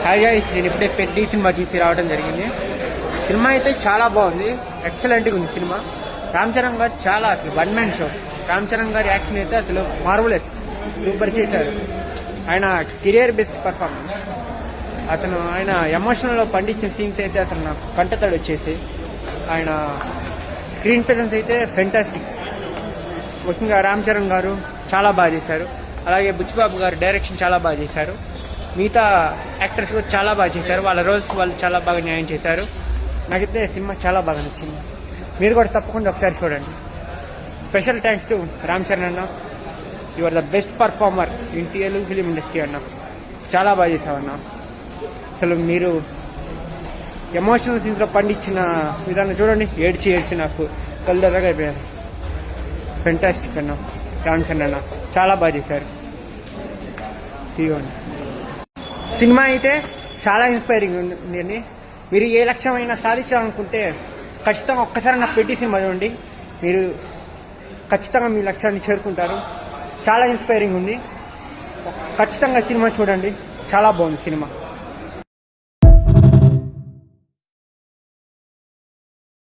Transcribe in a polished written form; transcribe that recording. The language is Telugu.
హాయ్ గైస్, నేను ఇప్పుడే పెద్ద సినిమా చూసి రావడం జరిగింది. సినిమా అయితే చాలా బాగుంది, ఎక్సలెంట్గా ఉంది సినిమా. రామ్ చరణ్ గారు చాలా అసలు one man show. Ram Charan గారి యాక్షన్ అయితే అసలు మార్వలెస్, సూపర్ చేశారు. ఆయన కెరియర్ బెస్ట్ పర్ఫార్మెన్స్. ఆయన ఎమోషనల్లో పండించిన సీన్స్ అయితే అసలు నాకు కంటతడి వచ్చేసి, ఆయన స్క్రీన్ ప్రెజెన్స్ అయితే ఫెంటాస్టిక్. ముఖ్యంగా రామ్ చరణ్ గారు చాలా బాగా చేశారు. అలాగే బుచ్చిబాబు గారు డైరెక్షన్ చాలా బాగా చేశారు. మిగతా యాక్టర్స్ కూడా చాలా బాగా చేశారు. వాళ్ళ రోల్స్ వాళ్ళు చాలా బాగా న్యాయం చేశారు. నాకైతే సినిమా చాలా బాగా నచ్చింది. మీరు కూడా తప్పకుండా ఒకసారి చూడండి. Special thanks to Ram Charan అన్న. You are the best performer in Telugu film industry అన్న. చాలా బాగా చేశావన్నా. అసలు మీరు ఎమోషనల్ సీన్స్లో పండించిన విధానం చూడండి. ఏడ్చి నాకు కళ్ళెర్రగా అయిపోయారు. ఫెంటాస్టిక్ అన్న. రామ్ చరణ్ అన్న చాలా బాగా చేశారు. సినిమా అయితే చాలా ఇన్స్పైరింగ్ ఉంది. మీరు ఏ లక్ష్యమైనా సాధించాలనుకుంటే ఖచ్చితంగా ఒక్కసారి నాకు పెట్టి సినిమా చూడండి. మీరు ఖచ్చితంగా మీ లక్ష్యాన్ని చేరుకుంటారు. చాలా ఇన్స్పైరింగ్ ఉంది. ఖచ్చితంగా సినిమా చూడండి. చాలా బాగుంది సినిమా.